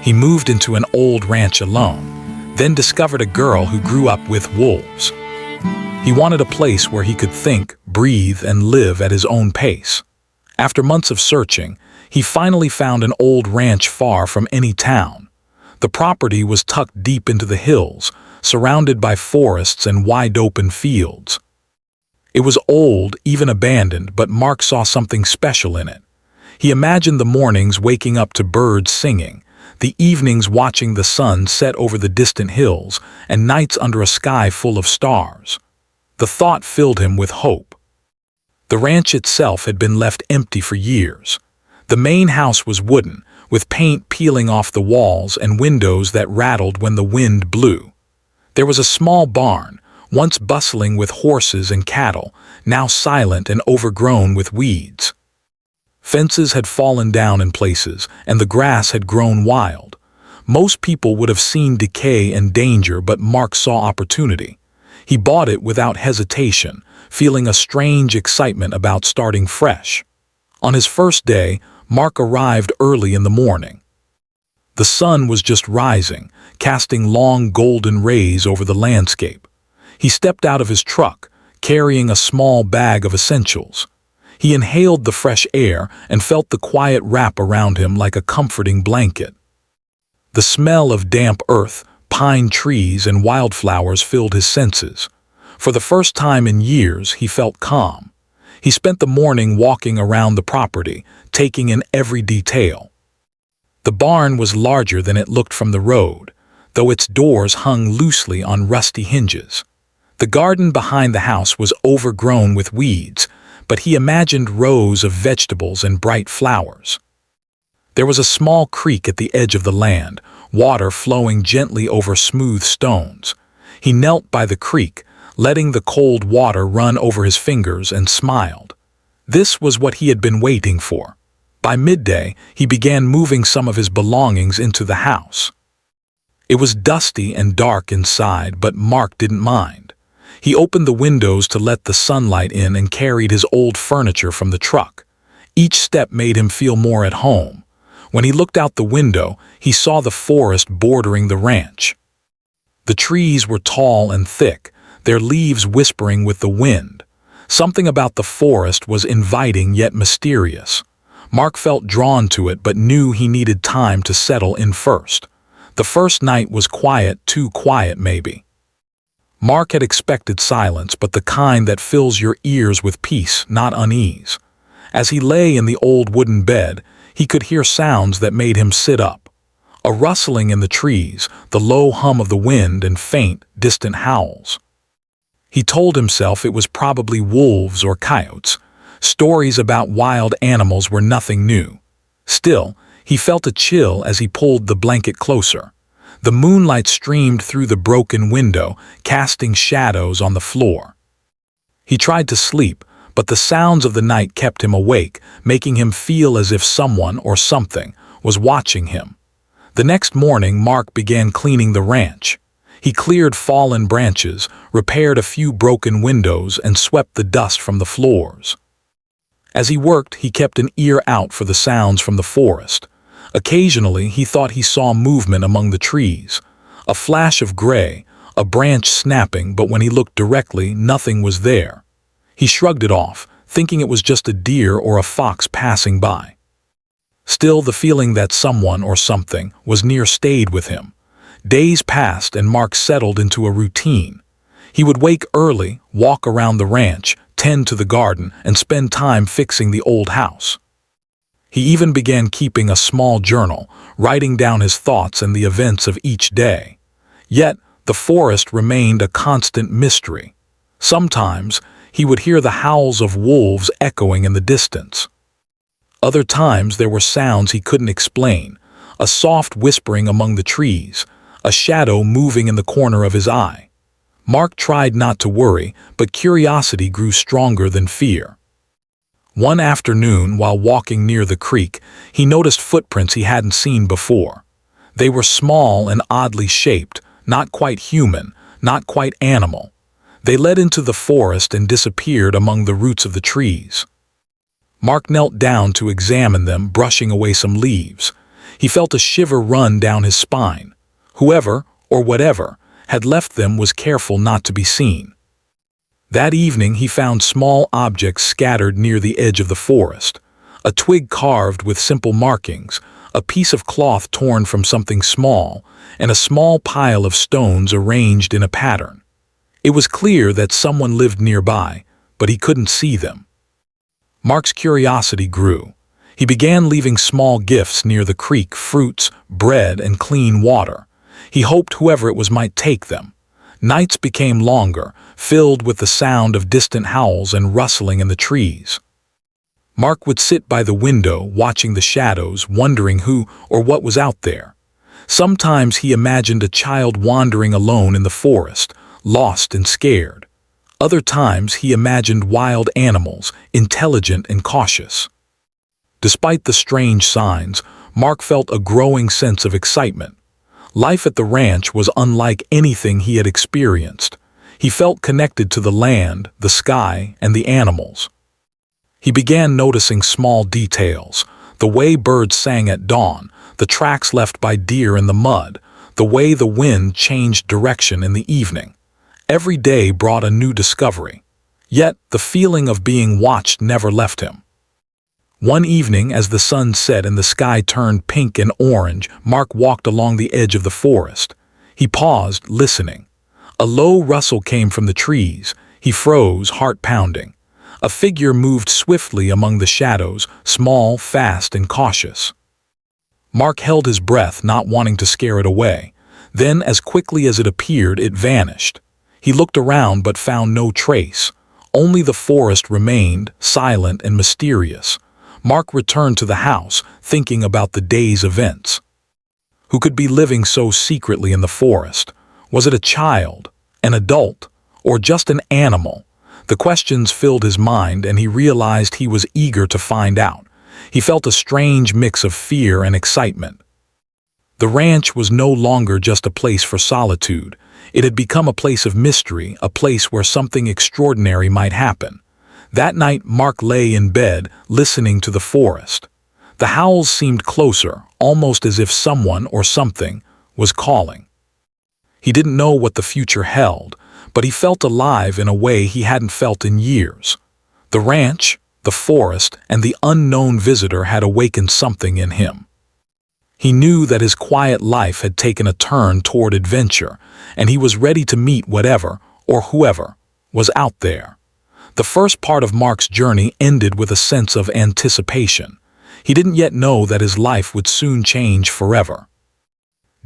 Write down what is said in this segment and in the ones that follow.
He moved into an old ranch alone, then discovered a girl who grew up with wolves. He wanted a place where he could think, breathe, and live at his own pace. After months of searching, he finally found an old ranch far from any town. The property was tucked deep into the hills, surrounded by forests and wide-open fields. It was old, even abandoned, but Mark saw something special in it. He imagined the mornings waking up to birds singing, the evenings watching the sun set over the distant hills, and nights under a sky full of stars. The thought filled him with hope. The ranch itself had been left empty for years. The main house was wooden, with paint peeling off the walls and windows that rattled when the wind blew. There was a small barn, once bustling with horses and cattle, now silent and overgrown with weeds. Fences had fallen down in places, and the grass had grown wild. Most people would have seen decay and danger, but Mark saw opportunity. He bought it without hesitation, feeling a strange excitement about starting fresh. On his first day, Mark arrived early in the morning. The sun was just rising, casting long golden rays over the landscape. He stepped out of his truck, carrying a small bag of essentials. He inhaled the fresh air and felt the quiet wrap around him like a comforting blanket. The smell of damp earth, pine trees, and wildflowers filled his senses. For the first time in years, he felt calm. He spent the morning walking around the property, taking in every detail. The barn was larger than it looked from the road, though its doors hung loosely on rusty hinges. The garden behind the house was overgrown with weeds, but he imagined rows of vegetables and bright flowers. There was a small creek at the edge of the land, water flowing gently over smooth stones. He knelt by the creek, letting the cold water run over his fingers, and smiled. This was what he had been waiting for. By midday, he began moving some of his belongings into the house. It was dusty and dark inside, but Mark didn't mind. He opened the windows to let the sunlight in and carried his old furniture from the truck. Each step made him feel more at home. When he looked out the window, he saw the forest bordering the ranch. The trees were tall and thick, their leaves whispering with the wind. Something about the forest was inviting yet mysterious. Mark felt drawn to it but knew he needed time to settle in first. The first night was quiet, too quiet maybe. Mark had expected silence, but the kind that fills your ears with peace, not unease. As he lay in the old wooden bed, he could hear sounds that made him sit up. A rustling in the trees, the low hum of the wind, and faint, distant howls. He told himself it was probably wolves or coyotes. Stories about wild animals were nothing new. Still, he felt a chill as he pulled the blanket closer. The moonlight streamed through the broken window, casting shadows on the floor. He tried to sleep, but the sounds of the night kept him awake, making him feel as if someone or something was watching him. The next morning, Mark began cleaning the ranch. He cleared fallen branches, repaired a few broken windows, and swept the dust from the floors. As he worked, he kept an ear out for the sounds from the forest. Occasionally, he thought he saw movement among the trees. A flash of gray, a branch snapping, but when he looked directly, nothing was there. He shrugged it off, thinking it was just a deer or a fox passing by. Still, the feeling that someone or something was near stayed with him. Days passed and Mark settled into a routine. He would wake early, walk around the ranch, tend to the garden, and spend time fixing the old house. He even began keeping a small journal, writing down his thoughts and the events of each day. Yet, the forest remained a constant mystery. Sometimes, he would hear the howls of wolves echoing in the distance. Other times, there were sounds he couldn't explain, a soft whispering among the trees, a shadow moving in the corner of his eye. Mark tried not to worry, but curiosity grew stronger than fear. One afternoon, while walking near the creek, he noticed footprints he hadn't seen before. They were small and oddly shaped, not quite human, not quite animal. They led into the forest and disappeared among the roots of the trees. Mark knelt down to examine them, brushing away some leaves. He felt a shiver run down his spine. Whoever, or whatever, had left them was careful not to be seen. That evening he found small objects scattered near the edge of the forest. A twig carved with simple markings, a piece of cloth torn from something small, and a small pile of stones arranged in a pattern. It was clear that someone lived nearby, but he couldn't see them. Mark's curiosity grew. He began leaving small gifts near the creek, fruits, bread, and clean water. He hoped whoever it was might take them. Nights became longer, filled with the sound of distant howls and rustling in the trees. Mark would sit by the window, watching the shadows, wondering who or what was out there. Sometimes he imagined a child wandering alone in the forest, lost and scared. Other times he imagined wild animals, intelligent and cautious. Despite the strange signs, Mark felt a growing sense of excitement. Life at the ranch was unlike anything he had experienced. He felt connected to the land, the sky, and the animals. He began noticing small details: the way birds sang at dawn, the tracks left by deer in the mud, the way the wind changed direction in the evening. Every day brought a new discovery. Yet the feeling of being watched never left him. One evening, as the sun set and the sky turned pink and orange, Mark walked along the edge of the forest. He paused, listening. A low rustle came from the trees. He froze, heart pounding. A figure moved swiftly among the shadows, small, fast, and cautious. Mark held his breath, not wanting to scare it away. Then, as quickly as it appeared, it vanished. He looked around but found no trace. Only the forest remained, silent and mysterious. Mark returned to the house, thinking about the day's events. Who could be living so secretly in the forest? Was it a child, an adult, or just an animal? The questions filled his mind, and he realized he was eager to find out. He felt a strange mix of fear and excitement. The ranch was no longer just a place for solitude. It had become a place of mystery, a place where something extraordinary might happen. That night, Mark lay in bed, listening to the forest. The howls seemed closer, almost as if someone or something was calling. He didn't know what the future held, but he felt alive in a way he hadn't felt in years. The ranch, the forest, and the unknown visitor had awakened something in him. He knew that his quiet life had taken a turn toward adventure, and he was ready to meet whatever, or whoever, was out there. The first part of Mark's journey ended with a sense of anticipation. He didn't yet know that his life would soon change forever.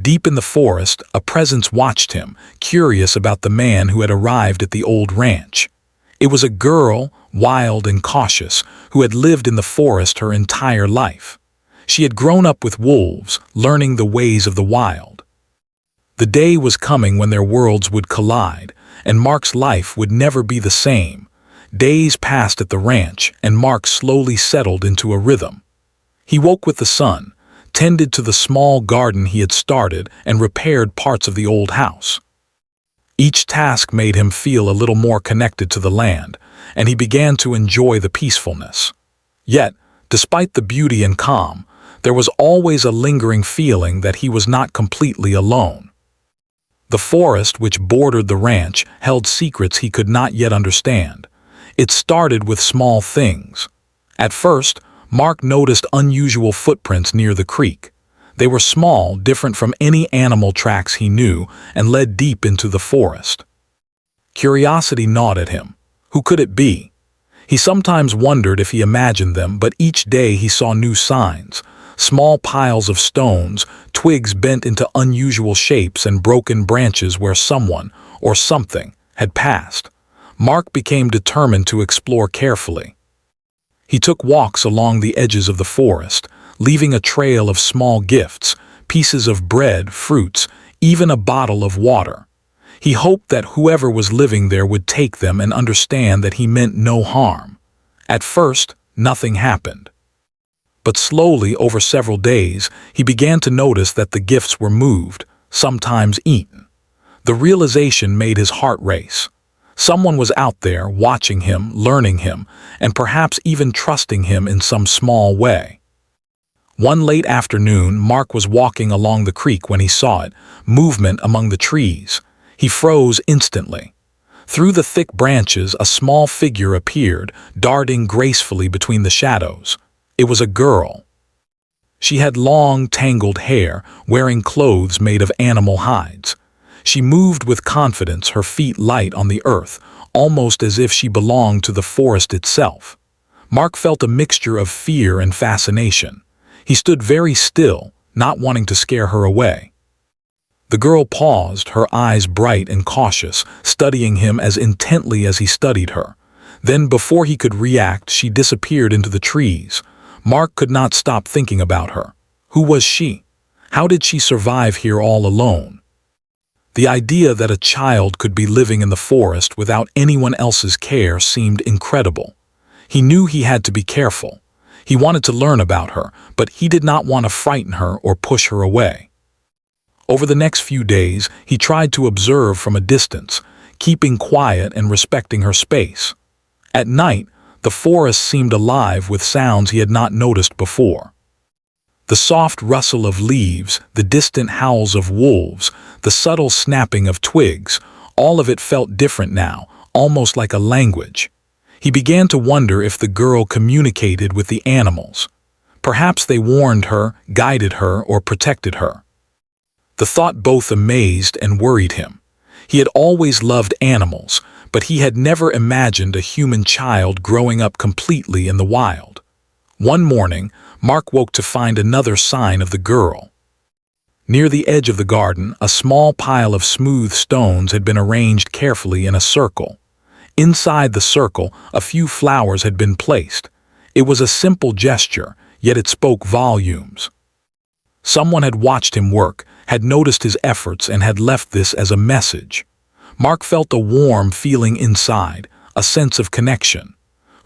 Deep in the forest, a presence watched him, curious about the man who had arrived at the old ranch. It was a girl, wild and cautious, who had lived in the forest her entire life. She had grown up with wolves, learning the ways of the wild. The day was coming when their worlds would collide, and Mark's life would never be the same. Days passed at the ranch, and Mark slowly settled into a rhythm. He woke with the sun, tended to the small garden he had started, and repaired parts of the old house. Each task made him feel a little more connected to the land, and he began to enjoy the peacefulness. Yet, despite the beauty and calm, there was always a lingering feeling that he was not completely alone. The forest which bordered the ranch held secrets he could not yet understand. It started with small things. At first, Mark noticed unusual footprints near the creek. They were small, different from any animal tracks he knew, and led deep into the forest. Curiosity gnawed at him. Who could it be? He sometimes wondered if he imagined them, but each day he saw new signs. Small piles of stones, twigs bent into unusual shapes, and broken branches where someone, or something, had passed. Mark became determined to explore carefully. He took walks along the edges of the forest, leaving a trail of small gifts, pieces of bread, fruits, even a bottle of water. He hoped that whoever was living there would take them and understand that he meant no harm. At first, nothing happened. But slowly, over several days, he began to notice that the gifts were moved, sometimes eaten. The realization made his heart race. Someone was out there, watching him, learning him, and perhaps even trusting him in some small way. One late afternoon, Mark was walking along the creek when he saw it, movement among the trees. He froze instantly. Through the thick branches, a small figure appeared, darting gracefully between the shadows. It was a girl. She had long, tangled hair, wearing clothes made of animal hides. She moved with confidence, her feet light on the earth, almost as if she belonged to the forest itself. Mark felt a mixture of fear and fascination. He stood very still, not wanting to scare her away. The girl paused, her eyes bright and cautious, studying him as intently as he studied her. Then, before he could react, she disappeared into the trees. Mark could not stop thinking about her. Who was she? How did she survive here all alone? The idea that a child could be living in the forest without anyone else's care seemed incredible. He knew he had to be careful. He wanted to learn about her, but he did not want to frighten her or push her away. Over the next few days, he tried to observe from a distance, keeping quiet and respecting her space. At night, the forest seemed alive with sounds he had not noticed before. The soft rustle of leaves, the distant howls of wolves, the subtle snapping of twigs, all of it felt different now, almost like a language. He began to wonder if the girl communicated with the animals. Perhaps they warned her, guided her, or protected her. The thought both amazed and worried him. He had always loved animals, but he had never imagined a human child growing up completely in the wild. One morning, Mark woke to find another sign of the girl. Near the edge of the garden, a small pile of smooth stones had been arranged carefully in a circle. Inside the circle, a few flowers had been placed. It was a simple gesture, yet it spoke volumes. Someone had watched him work, had noticed his efforts, and had left this as a message. Mark felt a warm feeling inside, a sense of connection.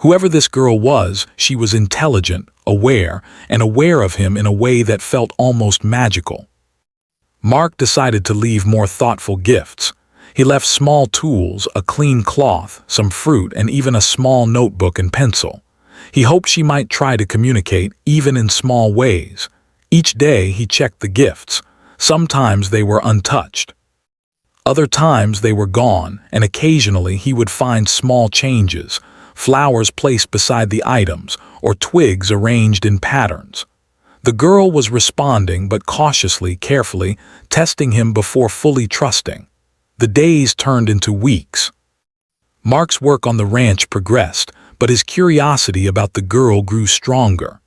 Whoever this girl was, she was intelligent, aware, and aware of him in a way that felt almost magical. Mark decided to leave more thoughtful gifts. He left small tools, a clean cloth, some fruit, and even a small notebook and pencil. He hoped she might try to communicate, even in small ways. Each day he checked the gifts. Sometimes they were untouched. Other times they were gone, and occasionally he would find small changes, flowers placed beside the items, or twigs arranged in patterns. The girl was responding, but cautiously, carefully, testing him before fully trusting. The days turned into weeks. Mark's work on the ranch progressed, but his curiosity about the girl grew stronger.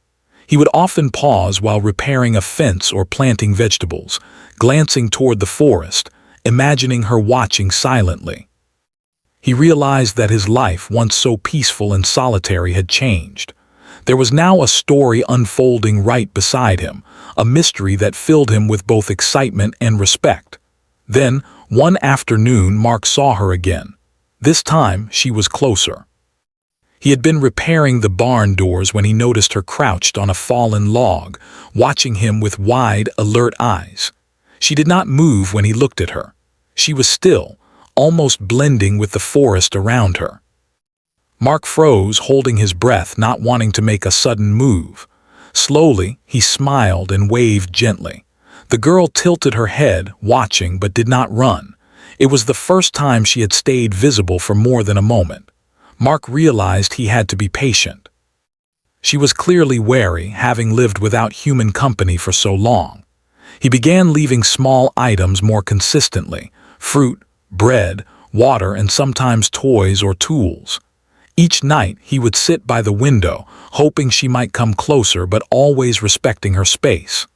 He would often pause while repairing a fence or planting vegetables, glancing toward the forest, imagining her watching silently. He realized that his life, once so peaceful and solitary, had changed. There was now a story unfolding right beside him, a mystery that filled him with both excitement and respect. Then, one afternoon, Mark saw her again. This time, she was closer. He had been repairing the barn doors when he noticed her crouched on a fallen log, watching him with wide, alert eyes. She did not move when he looked at her. She was still, almost blending with the forest around her. Mark froze, holding his breath, not wanting to make a sudden move. Slowly, he smiled and waved gently. The girl tilted her head, watching, but did not run. It was the first time she had stayed visible for more than a moment. Mark realized he had to be patient. She was clearly wary, having lived without human company for so long. He began leaving small items more consistently: fruit, bread, water, and sometimes toys or tools. Each night he would sit by the window, hoping she might come closer, but always respecting her space.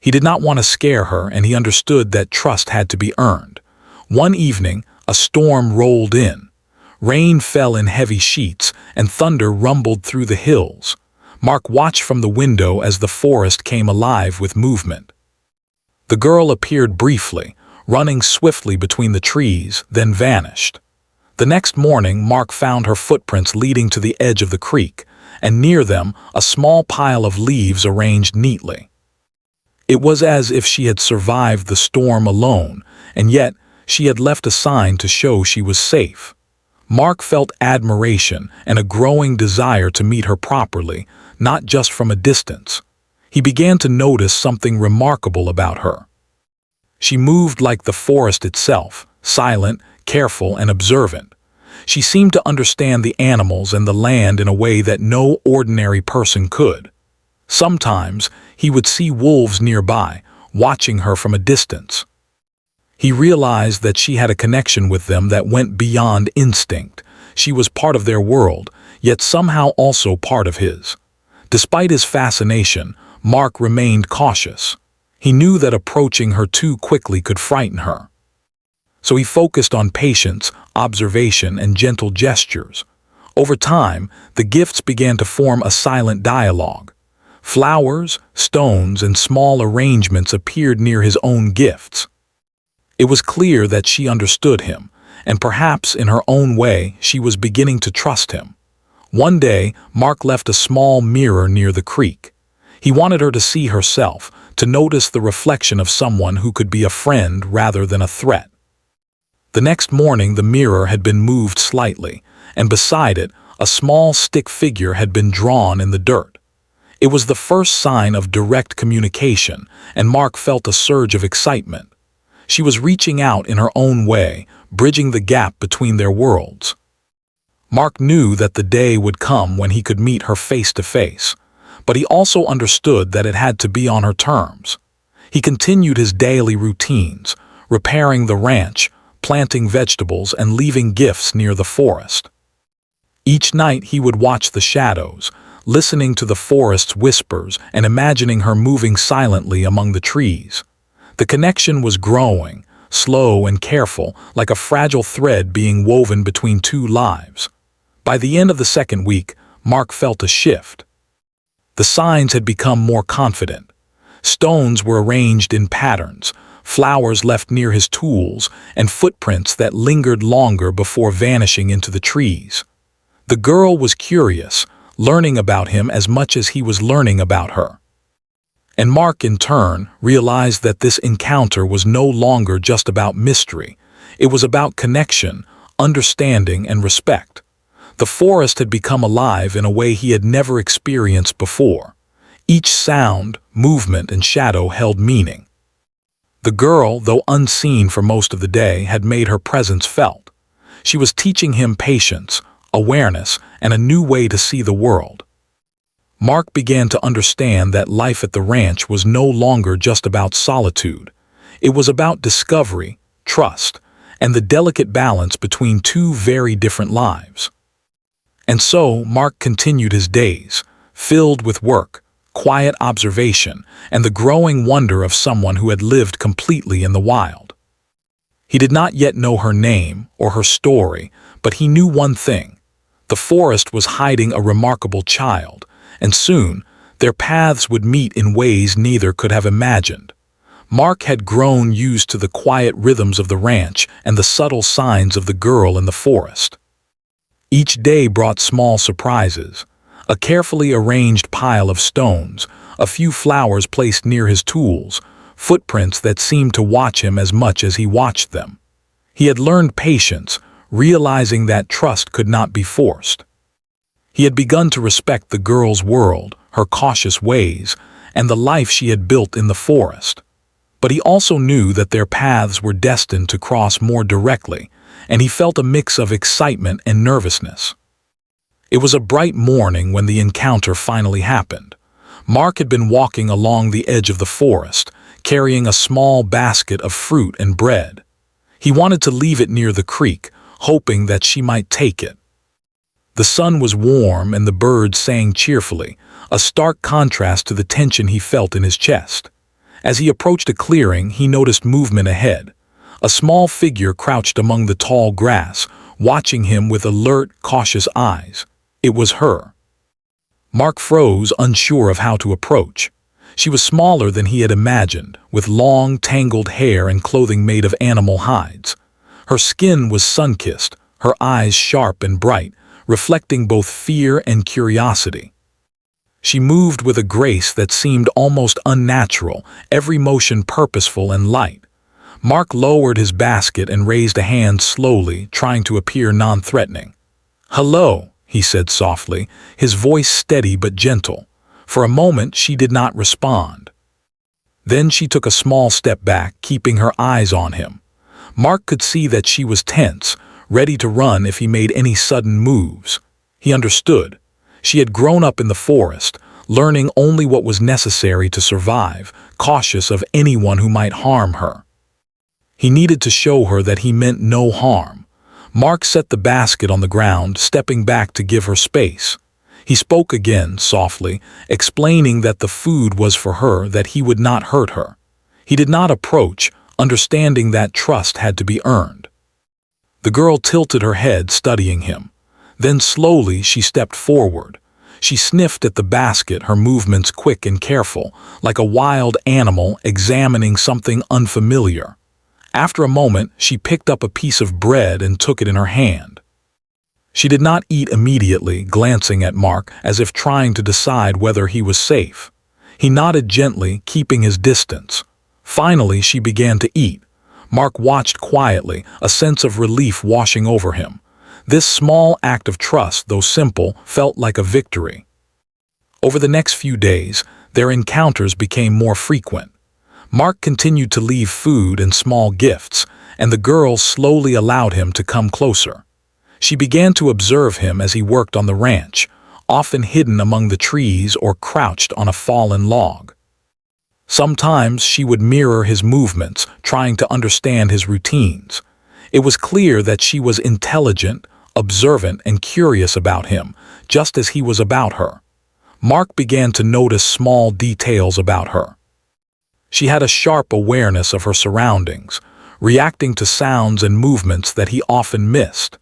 He did not want to scare her, and he understood that trust had to be earned. One evening, a storm rolled in. Rain fell in heavy sheets, and thunder rumbled through the hills. Mark watched from the window as the forest came alive with movement. The girl appeared briefly, running swiftly between the trees, then vanished. The next morning, Mark found her footprints leading to the edge of the creek, and near them, a small pile of leaves arranged neatly. It was as if she had survived the storm alone, and yet she had left a sign to show she was safe. Mark felt admiration and a growing desire to meet her properly, not just from a distance. he began to notice something remarkable about her. She moved like the forest itself, silent, careful, and observant. She seemed to understand the animals and the land in a way that no ordinary person could. Sometimes, he would see wolves nearby, watching her from a distance. He realized that she had a connection with them that went beyond instinct. She was part of their world, yet somehow also part of his. Despite his fascination, Mark remained cautious. He knew that approaching her too quickly could frighten her. So he focused on patience, observation, and gentle gestures. Over time, the gifts began to form a silent dialogue. Flowers, stones, and small arrangements appeared near his own gifts. It was clear that she understood him, and perhaps in her own way she was beginning to trust him. One day, Mark left a small mirror near the creek. He wanted her to see herself, to notice the reflection of someone who could be a friend rather than a threat. The next morning the mirror had been moved slightly, and beside it, a small stick figure had been drawn in the dirt. It was the first sign of direct communication, and Mark felt a surge of excitement. She was reaching out in her own way, bridging the gap between their worlds. Mark knew that the day would come when he could meet her face to face, but he also understood that it had to be on her terms. He continued his daily routines, repairing the ranch, planting vegetables, and leaving gifts near the forest. Each night he would watch the shadows, listening to the forest's whispers and imagining her moving silently among the trees. The connection was growing, slow and careful, like a fragile thread being woven between two lives. By the end of the second week, Mark felt a shift. The signs had become more confident. Stones were arranged in patterns, flowers left near his tools, and footprints that lingered longer before vanishing into the trees. The girl was curious, learning about him as much as he was learning about her. And Mark, in turn, realized that this encounter was no longer just about mystery. It was about connection, understanding, and respect. The forest had become alive in a way he had never experienced before. Each sound, movement, and shadow held meaning. The girl, though unseen for most of the day, had made her presence felt. She was teaching him patience, awareness, and a new way to see the world. Mark began to understand that life at the ranch was no longer just about solitude. It was about discovery, trust, and the delicate balance between two very different lives. And so Mark continued his days, filled with work, quiet observation, and the growing wonder of someone who had lived completely in the wild. He did not yet know her name or her story, but he knew one thing. The forest was hiding a remarkable child, and soon their paths would meet in ways neither could have imagined. Mark had grown used to the quiet rhythms of the ranch and the subtle signs of the girl in the forest. Each day brought small surprises: a carefully arranged pile of stones, a few flowers placed near his tools, footprints that seemed to watch him as much as he watched them. He had learned patience, realizing that trust could not be forced. He had begun to respect the girl's world, her cautious ways, and the life she had built in the forest. But he also knew that their paths were destined to cross more directly, and he felt a mix of excitement and nervousness. It was a bright morning when the encounter finally happened. Mark had been walking along the edge of the forest, carrying a small basket of fruit and bread. He wanted to leave it near the creek, hoping that she might take it. The sun was warm and the birds sang cheerfully, a stark contrast to the tension he felt in his chest. As he approached a clearing, he noticed movement ahead. A small figure crouched among the tall grass, watching him with alert, cautious eyes. It was her. Mark froze, unsure of how to approach. She was smaller than he had imagined, with long, tangled hair and clothing made of animal hides. Her skin was sun-kissed, her eyes sharp and bright, reflecting both fear and curiosity. She moved with a grace that seemed almost unnatural, every motion purposeful and light. Mark lowered his basket and raised a hand slowly, trying to appear non-threatening. "Hello," he said softly, his voice steady but gentle. For a moment, she did not respond. Then she took a small step back, keeping her eyes on him. Mark could see that she was tense, ready to run if he made any sudden moves. He understood. She had grown up in the forest, learning only what was necessary to survive, cautious of anyone who might harm her. He needed to show her that he meant no harm. Mark set the basket on the ground, stepping back to give her space. He spoke again, softly, explaining that the food was for her, that he would not hurt her. He did not approach, understanding that trust had to be earned. The girl tilted her head, studying him. Then slowly she stepped forward. She sniffed at the basket, her movements quick and careful, like a wild animal examining something unfamiliar. After a moment, she picked up a piece of bread and took it in her hand. She did not eat immediately, glancing at Mark as if trying to decide whether he was safe. He nodded gently, keeping his distance. Finally, she began to eat. Mark watched quietly, a sense of relief washing over him. This small act of trust, though simple, felt like a victory. Over the next few days, their encounters became more frequent. Mark continued to leave food and small gifts, and the girl slowly allowed him to come closer. She began to observe him as he worked on the ranch, often hidden among the trees or crouched on a fallen log. Sometimes she would mirror his movements, trying to understand his routines. It was clear that she was intelligent, observant, and curious about him, just as he was about her. Mark began to notice small details about her. She had a sharp awareness of her surroundings, reacting to sounds and movements that he often missed.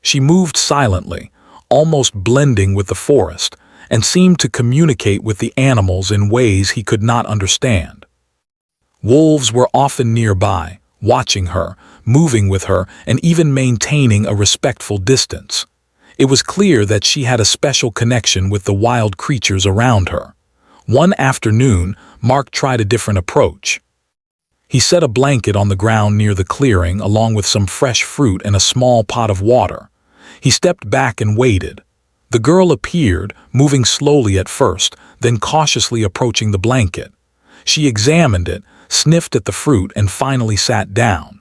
She moved silently, almost blending with the forest, and seemed to communicate with the animals in ways he could not understand. Wolves were often nearby, watching her, moving with her, and even maintaining a respectful distance. It was clear that she had a special connection with the wild creatures around her. One afternoon, Mark tried a different approach. He set a blanket on the ground near the clearing, along with some fresh fruit and a small pot of water. He stepped back and waited. The girl appeared, moving slowly at first, then cautiously approaching the blanket. She examined it, sniffed at the fruit, and finally sat down.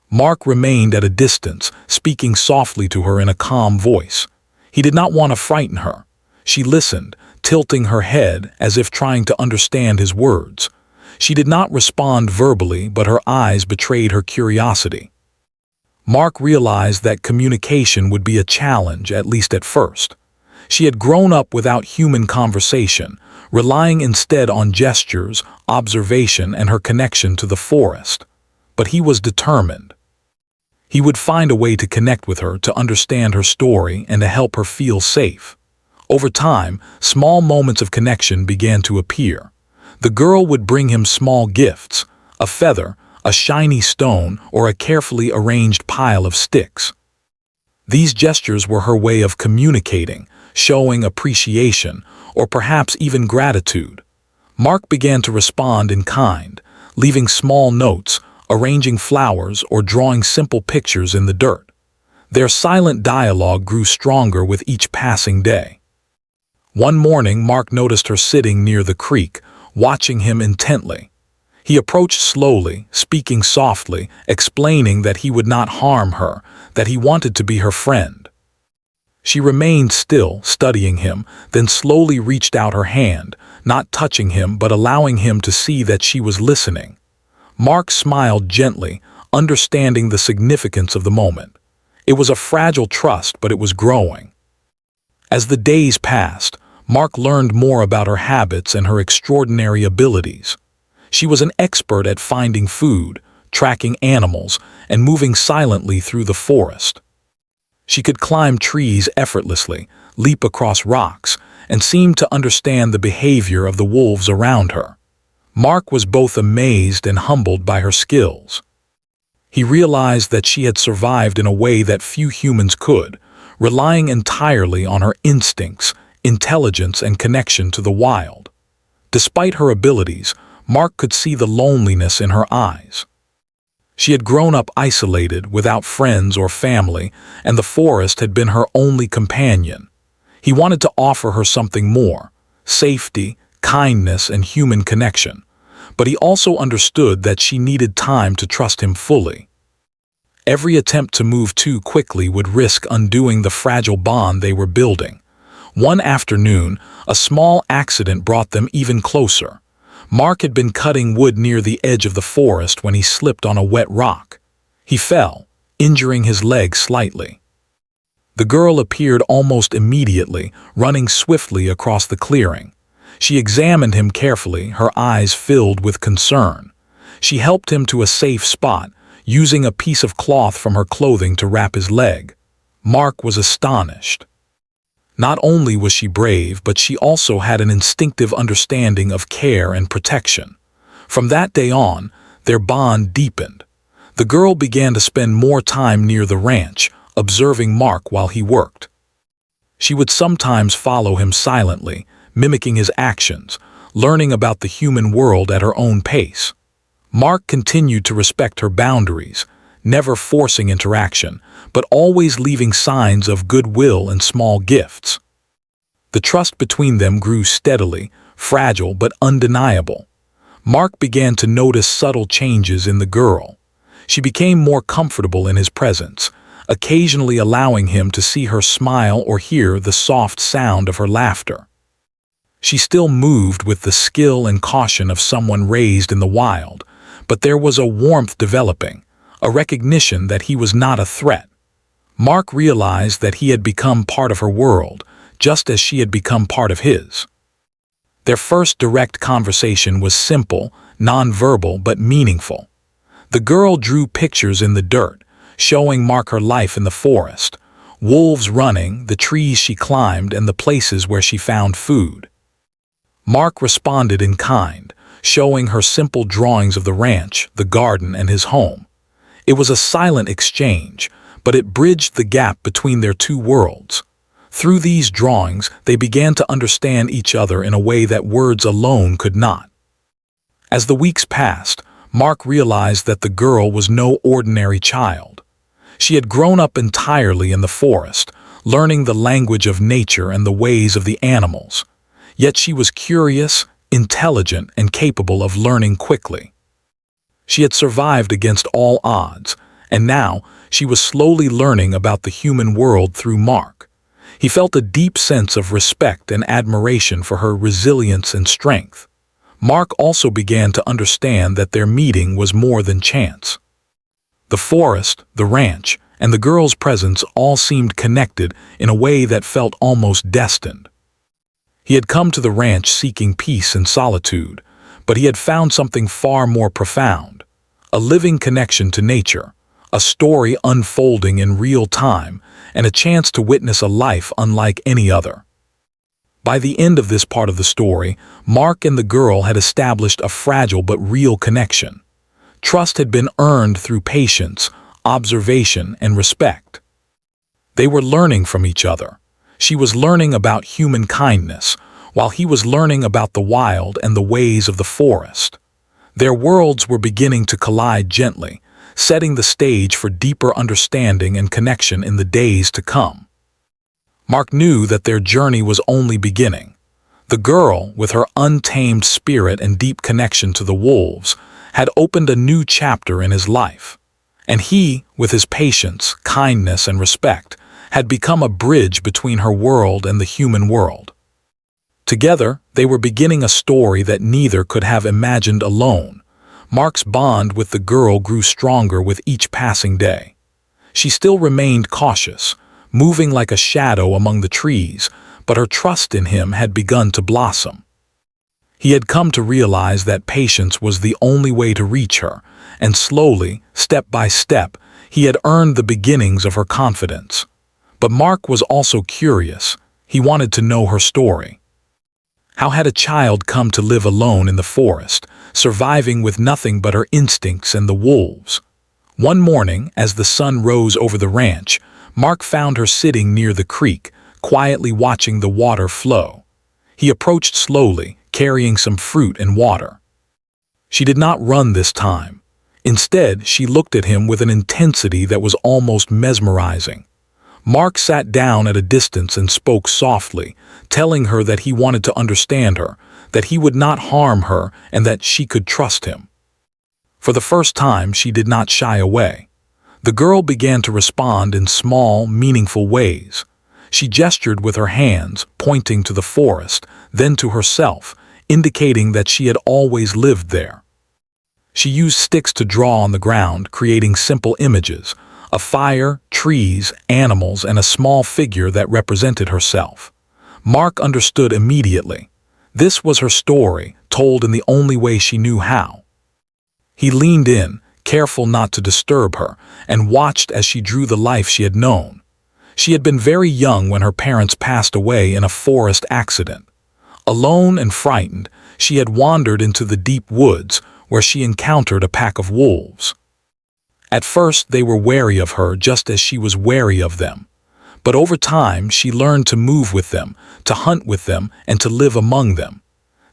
Mark remained at a distance, speaking softly to her in a calm voice. He did not want to frighten her. She listened, tilting her head as if trying to understand his words. She did not respond verbally, but her eyes betrayed her curiosity. Mark realized that communication would be a challenge, at least at first. She had grown up without human conversation, relying instead on gestures, observation, and her connection to the forest. But he was determined. He would find a way to connect with her, to understand her story, and to help her feel safe. Over time, small moments of connection began to appear. The girl would bring him small gifts, a feather, a shiny stone, or a carefully arranged pile of sticks. These gestures were her way of communicating, showing appreciation, or perhaps even gratitude. Mark began to respond in kind, leaving small notes, arranging flowers, or drawing simple pictures in the dirt. Their silent dialogue grew stronger with each passing day. One morning, Mark noticed her sitting near the creek, watching him intently. He approached slowly, speaking softly, explaining that he would not harm her, that he wanted to be her friend. She remained still, studying him, then slowly reached out her hand, not touching him but allowing him to see that she was listening. Mark smiled gently, understanding the significance of the moment. It was a fragile trust, but it was growing. As the days passed, Mark learned more about her habits and her extraordinary abilities. She was an expert at finding food, tracking animals, and moving silently through the forest. She could climb trees effortlessly, leap across rocks, and seemed to understand the behavior of the wolves around her. Mark was both amazed and humbled by her skills. He realized that she had survived in a way that few humans could, relying entirely on her instincts, intelligence, and connection to the wild. Despite her abilities, Mark could see the loneliness in her eyes. She had grown up isolated, without friends or family, and the forest had been her only companion. He wanted to offer her something more, safety, kindness, and human connection, but he also understood that she needed time to trust him fully. Every attempt to move too quickly would risk undoing the fragile bond they were building. One afternoon, a small accident brought them even closer. Mark had been cutting wood near the edge of the forest when he slipped on a wet rock. He fell, injuring his leg slightly. The girl appeared almost immediately, running swiftly across the clearing. She examined him carefully, her eyes filled with concern. She helped him to a safe spot, using a piece of cloth from her clothing to wrap his leg. Mark was astonished. Not only was she brave, but she also had an instinctive understanding of care and protection. From that day on, their bond deepened. The girl began to spend more time near the ranch, observing Mark while he worked. She would sometimes follow him silently, mimicking his actions, learning about the human world at her own pace. Mark continued to respect her boundaries, never forcing interaction, but always leaving signs of goodwill and small gifts. The trust between them grew steadily, fragile but undeniable. Mark began to notice subtle changes in the girl. She became more comfortable in his presence, occasionally allowing him to see her smile or hear the soft sound of her laughter. She still moved with the skill and caution of someone raised in the wild, but there was a warmth developing, a recognition that he was not a threat. Mark realized that he had become part of her world, just as she had become part of his. Their first direct conversation was simple, nonverbal, but meaningful. The girl drew pictures in the dirt, showing Mark her life in the forest, wolves running, the trees she climbed, and the places where she found food. Mark responded in kind, showing her simple drawings of the ranch, the garden, and his home. It was a silent exchange, but it bridged the gap between their two worlds. Through these drawings, they began to understand each other in a way that words alone could not. As the weeks passed, Mark realized that the girl was no ordinary child. She had grown up entirely in the forest, learning the language of nature and the ways of the animals. Yet she was curious, intelligent, and capable of learning quickly. She had survived against all odds, and now she was slowly learning about the human world through Mark. He felt a deep sense of respect and admiration for her resilience and strength. Mark also began to understand that their meeting was more than chance. The forest, the ranch, and the girl's presence all seemed connected in a way that felt almost destined. He had come to the ranch seeking peace and solitude, but he had found something far more profound, a living connection to nature, a story unfolding in real time, and a chance to witness a life unlike any other. By the end of this part of the story, Mark and the girl had established a fragile but real connection. Trust had been earned through patience, observation, and respect. They were learning from each other. She was learning about human kindness, while he was learning about the wild and the ways of the forest. Their worlds were beginning to collide gently, setting the stage for deeper understanding and connection in the days to come. Mark knew that their journey was only beginning. The girl, with her untamed spirit and deep connection to the wolves, had opened a new chapter in his life. And he, with his patience, kindness, and respect, had become a bridge between her world and the human world. Together, they were beginning a story that neither could have imagined alone. Mark's bond with the girl grew stronger with each passing day. She still remained cautious, moving like a shadow among the trees, but her trust in him had begun to blossom. He had come to realize that patience was the only way to reach her, and slowly, step by step, he had earned the beginnings of her confidence. But Mark was also curious. He wanted to know her story. How had a child come to live alone in the forest, surviving with nothing but her instincts and the wolves? One morning, as the sun rose over the ranch, Mark found her sitting near the creek, quietly watching the water flow. He approached slowly, carrying some fruit and water. She did not run this time. Instead, she looked at him with an intensity that was almost mesmerizing. Mark sat down at a distance and spoke softly, telling her that he wanted to understand her, that he would not harm her, and that she could trust him. For the first time, she did not shy away. The girl began to respond in small, meaningful ways. She gestured with her hands, pointing to the forest, then to herself, indicating that she had always lived there. She used sticks to draw on the ground, creating simple images: a fire, trees, animals, and a small figure that represented herself. Mark understood immediately. This was her story, told in the only way she knew how. He leaned in, careful not to disturb her, and watched as she drew the life she had known. She had been very young when her parents passed away in a forest accident. Alone and frightened, she had wandered into the deep woods, where she encountered a pack of wolves. At first they were wary of her just as she was wary of them. But over time she learned to move with them, to hunt with them, and to live among them.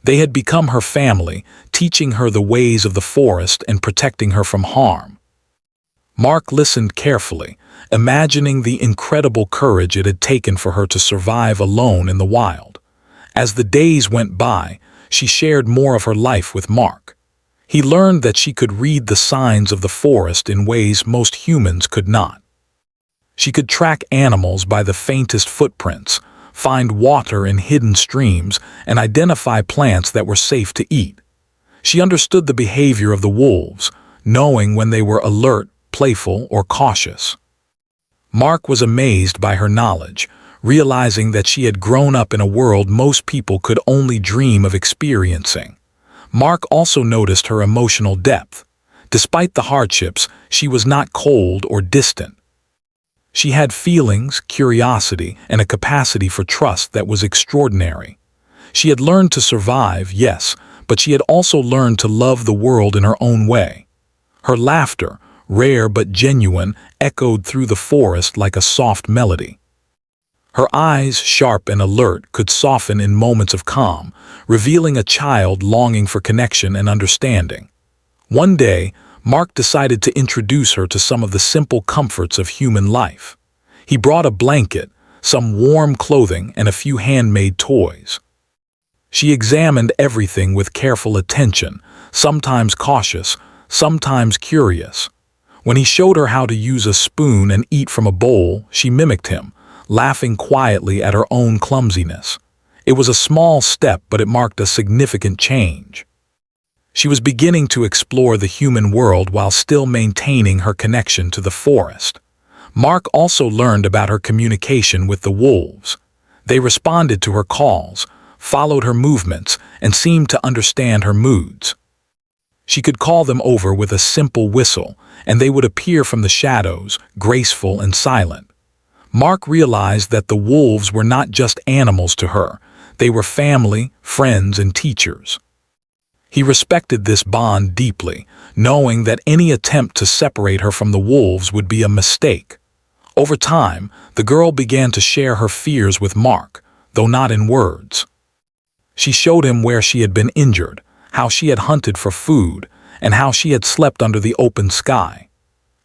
They had become her family, teaching her the ways of the forest and protecting her from harm. Mark listened carefully, imagining the incredible courage it had taken for her to survive alone in the wild. As the days went by, she shared more of her life with Mark. He learned that she could read the signs of the forest in ways most humans could not. She could track animals by the faintest footprints, find water in hidden streams, and identify plants that were safe to eat. She understood the behavior of the wolves, knowing when they were alert, playful, or cautious. Mark was amazed by her knowledge, realizing that she had grown up in a world most people could only dream of experiencing. Mark also noticed her emotional depth. Despite the hardships, she was not cold or distant. She had feelings, curiosity, and a capacity for trust that was extraordinary. She had learned to survive, yes, but she had also learned to love the world in her own way. Her laughter, rare but genuine, echoed through the forest like a soft melody. Her eyes, sharp and alert, could soften in moments of calm, revealing a child longing for connection and understanding. One day, Mark decided to introduce her to some of the simple comforts of human life. He brought a blanket, some warm clothing, and a few handmade toys. She examined everything with careful attention, sometimes cautious, sometimes curious. When he showed her how to use a spoon and eat from a bowl, she mimicked him, laughing quietly at her own clumsiness. It was a small step, but it marked a significant change. She was beginning to explore the human world while still maintaining her connection to the forest. Mark also learned about her communication with the wolves. They responded to her calls, followed her movements, and seemed to understand her moods. She could call them over with a simple whistle, and they would appear from the shadows, graceful and silent. Mark realized that the wolves were not just animals to her. They were family, friends, and teachers. He respected this bond deeply, knowing that any attempt to separate her from the wolves would be a mistake. Over time, the girl began to share her fears with Mark, though not in words. She showed him where she had been injured, how she had hunted for food, and how she had slept under the open sky.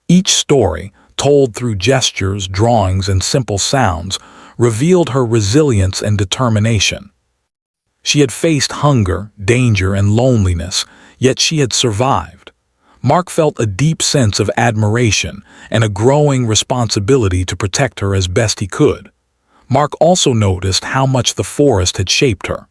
Each story, told through gestures, drawings, and simple sounds, revealed her resilience and determination. She had faced hunger, danger, and loneliness, yet she had survived. Mark felt a deep sense of admiration and a growing responsibility to protect her as best he could. Mark also noticed how much the forest had shaped her.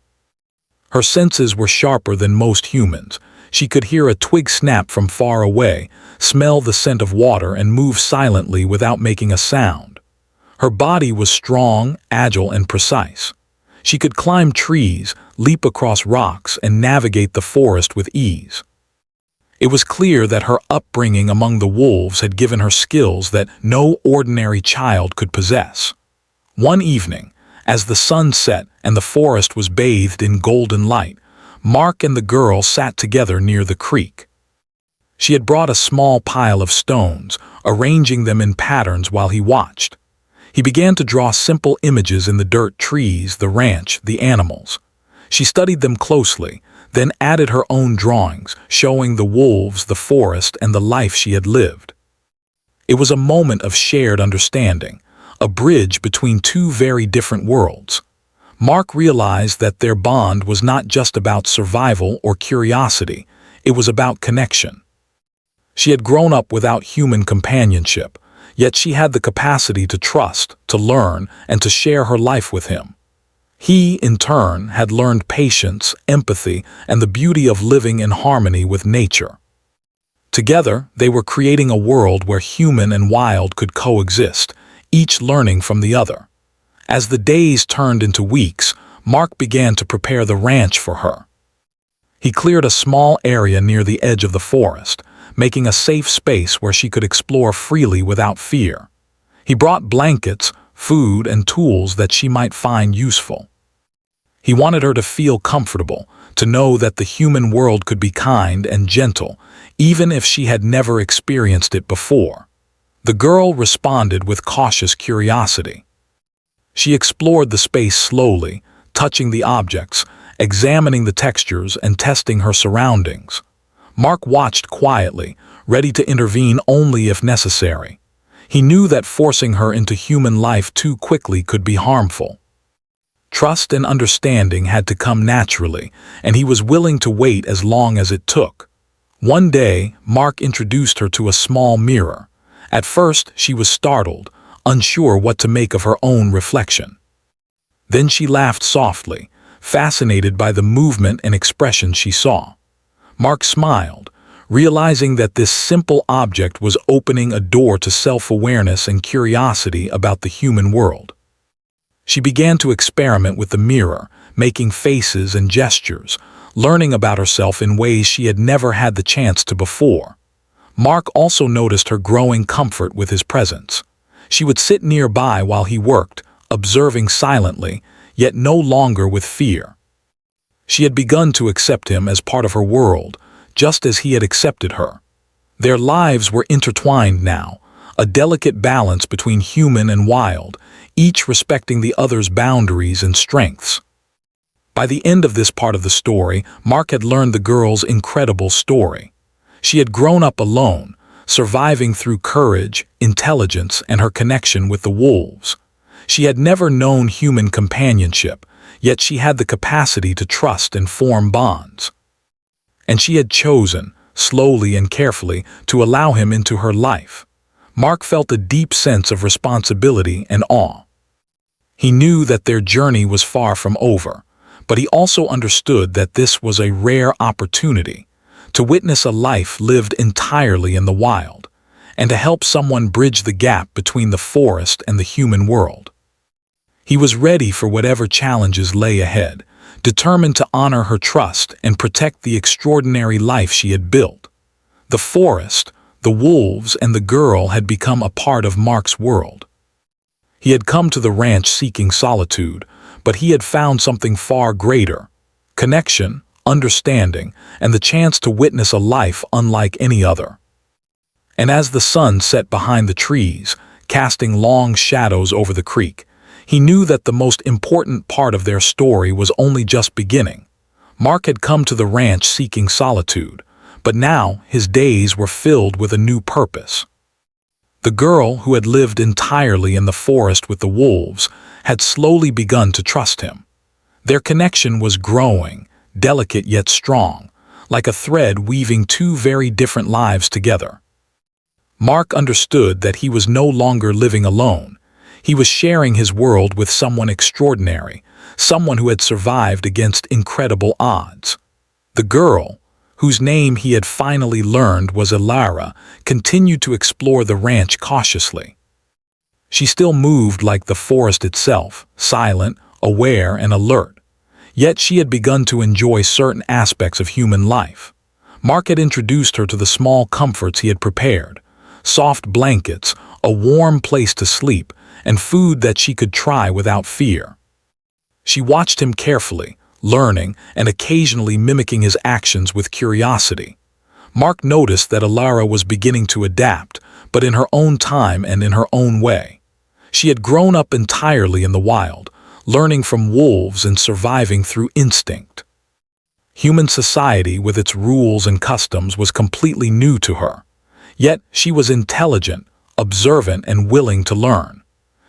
Her senses were sharper than most humans. She could hear a twig snap from far away, smell the scent of water, and move silently without making a sound. Her body was strong, agile, and precise. She could climb trees, leap across rocks, and navigate the forest with ease. It was clear that her upbringing among the wolves had given her skills that no ordinary child could possess. One evening, as the sun set and the forest was bathed in golden light, Mark and the girl sat together near the creek. She had brought a small pile of stones, arranging them in patterns while he watched. He began to draw simple images in the dirt: trees, the ranch, the animals. She studied them closely, then added her own drawings, showing the wolves, the forest, and the life she had lived. It was a moment of shared understanding, a bridge between two very different worlds. Mark realized that their bond was not just about survival or curiosity, it was about connection. She had grown up without human companionship, yet she had the capacity to trust, to learn, and to share her life with him. He, in turn, had learned patience, empathy, and the beauty of living in harmony with nature. Together, they were creating a world where human and wild could coexist, each learning from the other. As the days turned into weeks, Mark began to prepare the ranch for her. He cleared a small area near the edge of the forest, making a safe space where she could explore freely without fear. He brought blankets, food, and tools that she might find useful. He wanted her to feel comfortable, to know that the human world could be kind and gentle, even if she had never experienced it before. The girl responded with cautious curiosity. She explored the space slowly, touching the objects, examining the textures, and testing her surroundings. Mark watched quietly, ready to intervene only if necessary. He knew that forcing her into human life too quickly could be harmful. Trust and understanding had to come naturally, and he was willing to wait as long as it took. One day, Mark introduced her to a small mirror. At first, she was startled, unsure what to make of her own reflection. Then she laughed softly, fascinated by the movement and expression she saw. Mark smiled, realizing that this simple object was opening a door to self-awareness and curiosity about the human world. She began to experiment with the mirror, making faces and gestures, learning about herself in ways she had never had the chance to before. Mark also noticed her growing comfort with his presence. She would sit nearby while he worked, observing silently, yet no longer with fear. She had begun to accept him as part of her world, just as he had accepted her. Their lives were intertwined now, a delicate balance between human and wild, each respecting the other's boundaries and strengths. By the end of this part of the story, Mark had learned the girl's incredible story. She had grown up alone, surviving through courage, intelligence, and her connection with the wolves. She had never known human companionship, yet she had the capacity to trust and form bonds. And she had chosen, slowly and carefully, to allow him into her life. Mark felt a deep sense of responsibility and awe. He knew that their journey was far from over, but he also understood that this was a rare opportunity to witness a life lived entirely in the wild, and to help someone bridge the gap between the forest and the human world. He was ready for whatever challenges lay ahead, determined to honor her trust and protect the extraordinary life she had built. The forest, the wolves, and the girl had become a part of Mark's world. He had come to the ranch seeking solitude, but he had found something far greater: connection, understanding, and the chance to witness a life unlike any other. And as the sun set behind the trees, casting long shadows over the creek, he knew that the most important part of their story was only just beginning. Mark had come to the ranch seeking solitude, but now his days were filled with a new purpose. The girl, who had lived entirely in the forest with the wolves, had slowly begun to trust him. Their connection was growing, delicate yet strong, like a thread weaving two very different lives together. Mark understood that he was no longer living alone. He was sharing his world with someone extraordinary, someone who had survived against incredible odds. The girl, whose name he had finally learned was Elara, continued to explore the ranch cautiously. She still moved like the forest itself, silent, aware, and alert. Yet she had begun to enjoy certain aspects of human life. Mark had introduced her to the small comforts he had prepared: soft blankets, a warm place to sleep, and food that she could try without fear. She watched him carefully, learning and occasionally mimicking his actions with curiosity. Mark noticed that Elara was beginning to adapt, but in her own time and in her own way. She had grown up entirely in the wild, learning from wolves and surviving through instinct. Human society with its rules and customs was completely new to her. Yet she was intelligent, observant, and willing to learn.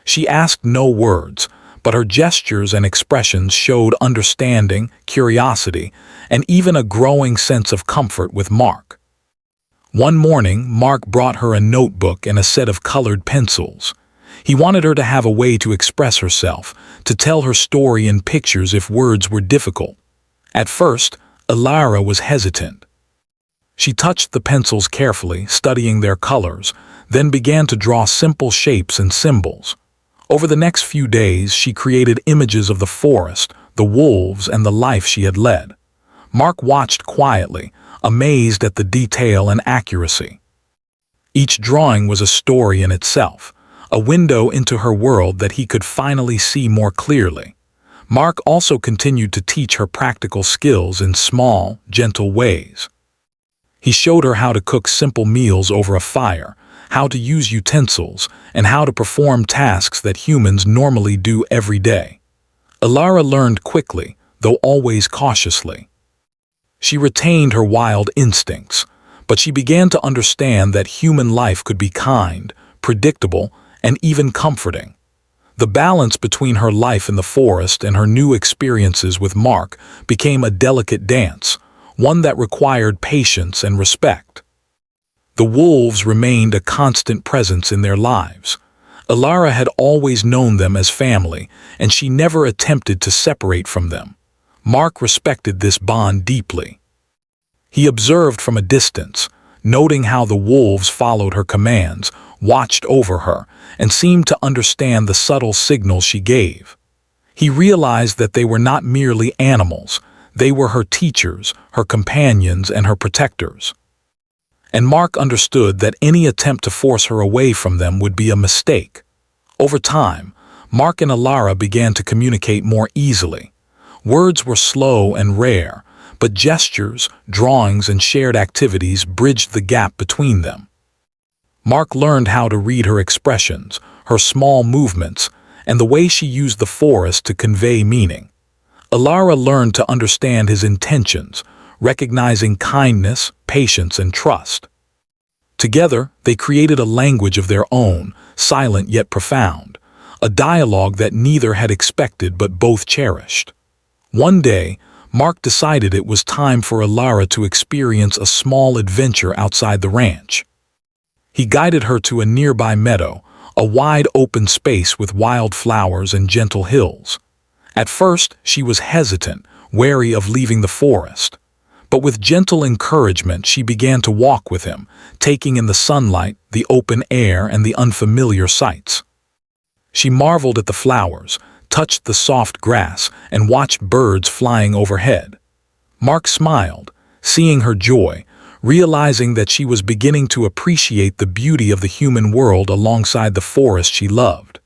She asked no words, but her gestures and expressions showed understanding, curiosity, and even a growing sense of comfort with Mark. One morning, Mark brought her a notebook and a set of colored pencils. He wanted her to have a way to express herself, to tell her story in pictures if words were difficult. At first, Elara was hesitant. She touched the pencils carefully, studying their colors, then began to draw simple shapes and symbols. Over the next few days, she created images of the forest, the wolves, and the life she had led. Mark watched quietly, amazed at the detail and accuracy. Each drawing was a story in itself, a window into her world that he could finally see more clearly. Mark also continued to teach her practical skills in small, gentle ways. He showed her how to cook simple meals over a fire, how to use utensils, and how to perform tasks that humans normally do every day. Elara learned quickly, though always cautiously. She retained her wild instincts, but she began to understand that human life could be kind, predictable, and even comforting. The balance between her life in the forest and her new experiences with Mark became a delicate dance, one that required patience and respect. The wolves remained a constant presence in their lives. Elara had always known them as family, and she never attempted to separate from them. Mark respected this bond deeply. He observed from a distance, noting how the wolves followed her commands, watched over her, and seemed to understand the subtle signals she gave. He realized that they were not merely animals, they were her teachers, her companions, and her protectors. And Mark understood that any attempt to force her away from them would be a mistake. Over time, Mark and Elara began to communicate more easily. Words were slow and rare, but gestures, drawings, and shared activities bridged the gap between them. Mark learned how to read her expressions, her small movements, and the way she used the forest to convey meaning. Elara learned to understand his intentions, recognizing kindness, patience, and trust. Together, they created a language of their own, silent yet profound, a dialogue that neither had expected but both cherished. One day, Mark decided it was time for Elara to experience a small adventure outside the ranch. He guided her to a nearby meadow, a wide open space with wild flowers and gentle hills. At first, she was hesitant, wary of leaving the forest. But with gentle encouragement, she began to walk with him, taking in the sunlight, the open air, and the unfamiliar sights. She marveled at the flowers, touched the soft grass, and watched birds flying overhead. Mark smiled, seeing her joy, realizing that she was beginning to appreciate the beauty of the human world alongside the forest she loved.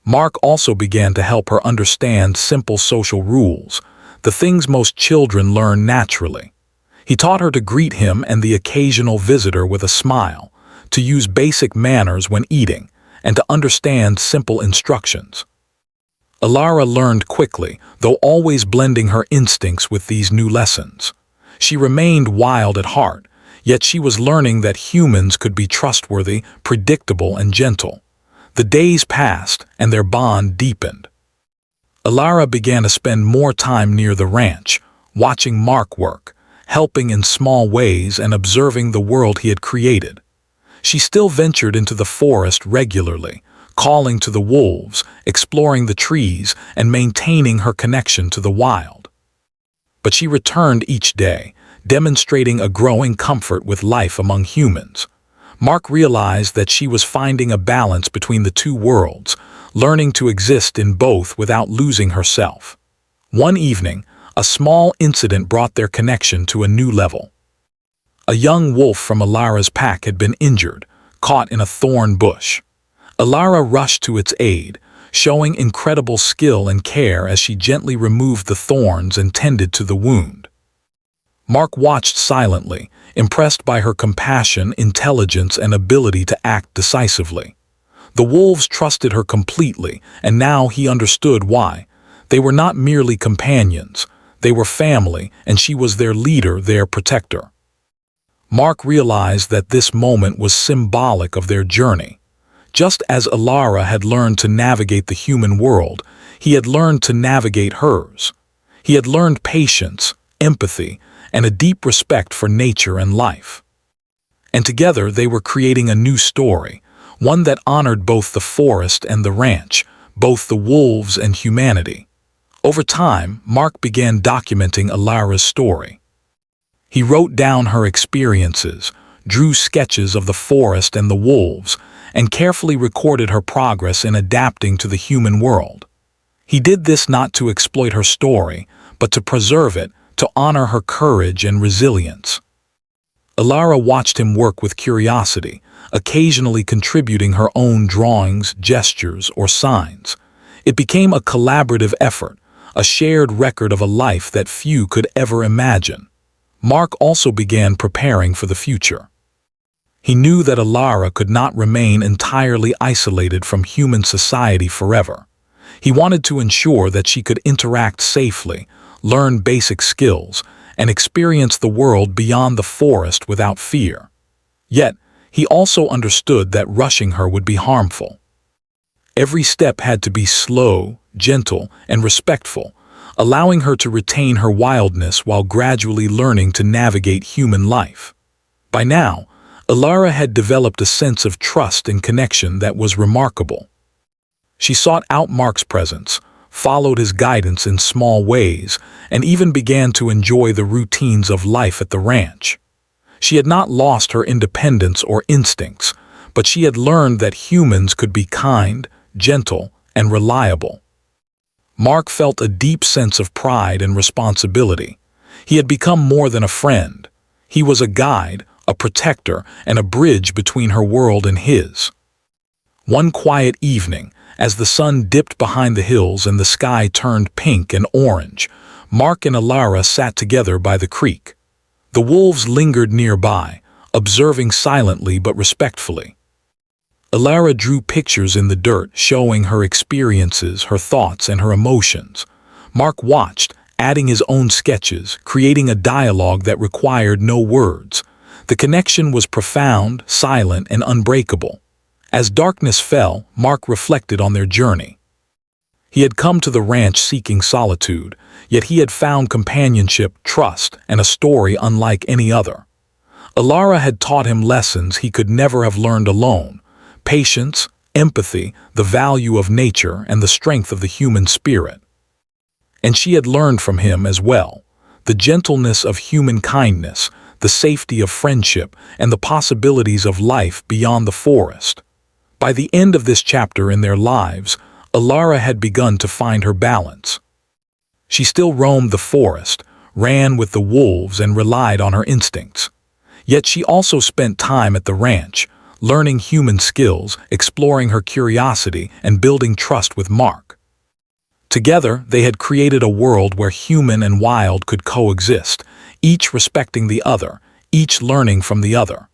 Mark also began to help her understand simple social rules, the things most children learn naturally. He taught her to greet him and the occasional visitor with a smile, to use basic manners when eating, and to understand simple instructions. Elara learned quickly, though always blending her instincts with these new lessons. She remained wild at heart, yet she was learning that humans could be trustworthy, predictable, and gentle. The days passed, and their bond deepened. Elara began to spend more time near the ranch, watching Mark work, helping in small ways and observing the world he had created. She still ventured into the forest regularly, calling to the wolves, exploring the trees, and maintaining her connection to the wild. But she returned each day, demonstrating a growing comfort with life among humans. Mark realized that she was finding a balance between the two worlds, learning to exist in both without losing herself. One evening, a small incident brought their connection to a new level. A young wolf from Elara's pack had been injured, caught in a thorn bush. Elara rushed to its aid, showing incredible skill and care as she gently removed the thorns and tended to the wound. Mark watched silently, impressed by her compassion, intelligence, and ability to act decisively. The wolves trusted her completely, and now he understood why. They were not merely companions, they were family, and she was their leader, their protector. Mark realized that this moment was symbolic of their journey. Just as Alara had learned to navigate the human world, he had learned to navigate hers. He had learned patience, empathy, and a deep respect for nature and life. And together they were creating a new story, one that honored both the forest and the ranch, both the wolves and humanity. Over time, Mark began documenting Alara's story. He wrote down her experiences, drew sketches of the forest and the wolves, and carefully recorded her progress in adapting to the human world. He did this not to exploit her story, but to preserve it, to honor her courage and resilience. Alara watched him work with curiosity, occasionally contributing her own drawings, gestures, or signs. It became a collaborative effort, a shared record of a life that few could ever imagine. Mark also began preparing for the future. He knew that Alara could not remain entirely isolated from human society forever. He wanted to ensure that she could interact safely, learn basic skills, and experience the world beyond the forest without fear. Yet, he also understood that rushing her would be harmful. Every step had to be slow, gentle, and respectful, allowing her to retain her wildness while gradually learning to navigate human life. By now, Alara had developed a sense of trust and connection that was remarkable. She sought out Mark's presence, followed his guidance in small ways, and even began to enjoy the routines of life at the ranch. She had not lost her independence or instincts, but she had learned that humans could be kind, gentle, and reliable. Mark felt a deep sense of pride and responsibility. He had become more than a friend. He was a guide, a protector, and a bridge between her world and his. One quiet evening, as the sun dipped behind the hills and the sky turned pink and orange, Mark and Alara sat together by the creek. The wolves lingered nearby, observing silently but respectfully. Alara drew pictures in the dirt showing her experiences, her thoughts, and her emotions. Mark watched, adding his own sketches, creating a dialogue that required no words. The connection was profound, silent, and unbreakable. As darkness fell, Mark reflected on their journey. He had come to the ranch seeking solitude, yet he had found companionship, trust, and a story unlike any other. Alara had taught him lessons he could never have learned alone: patience, empathy, the value of nature, and the strength of the human spirit. And she had learned from him as well: the gentleness of human kindness, the safety of friendship, and the possibilities of life beyond the forest. By the end of this chapter in their lives, Alara had begun to find her balance. She still roamed the forest, ran with the wolves, and relied on her instincts. Yet she also spent time at the ranch, learning human skills, exploring her curiosity, and building trust with Mark. Together, they had created a world where human and wild could coexist, each respecting the other, each learning from the other.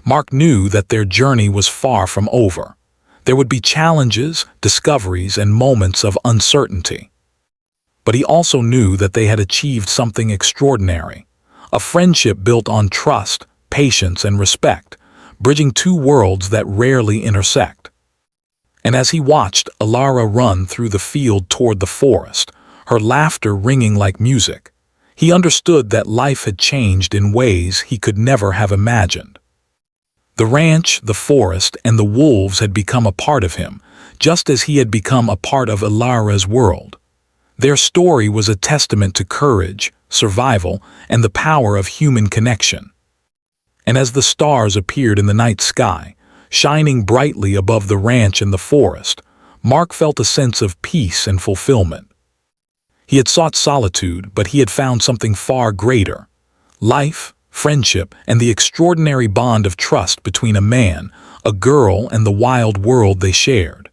Mark knew that their journey was far from over. There would be challenges, discoveries, and moments of uncertainty. But he also knew that they had achieved something extraordinary: a friendship built on trust, patience, and respect, bridging two worlds that rarely intersect. And as he watched Alara run through the field toward the forest, her laughter ringing like music, he understood that life had changed in ways he could never have imagined. The ranch, the forest, and the wolves had become a part of him, just as he had become a part of Alara's world. Their story was a testament to courage, survival, and the power of human connection. And as the stars appeared in the night sky, shining brightly above the ranch and the forest, Mark felt a sense of peace and fulfillment. He had sought solitude, but he had found something far greater: life, friendship, and the extraordinary bond of trust between a man, a girl, and the wild world they shared.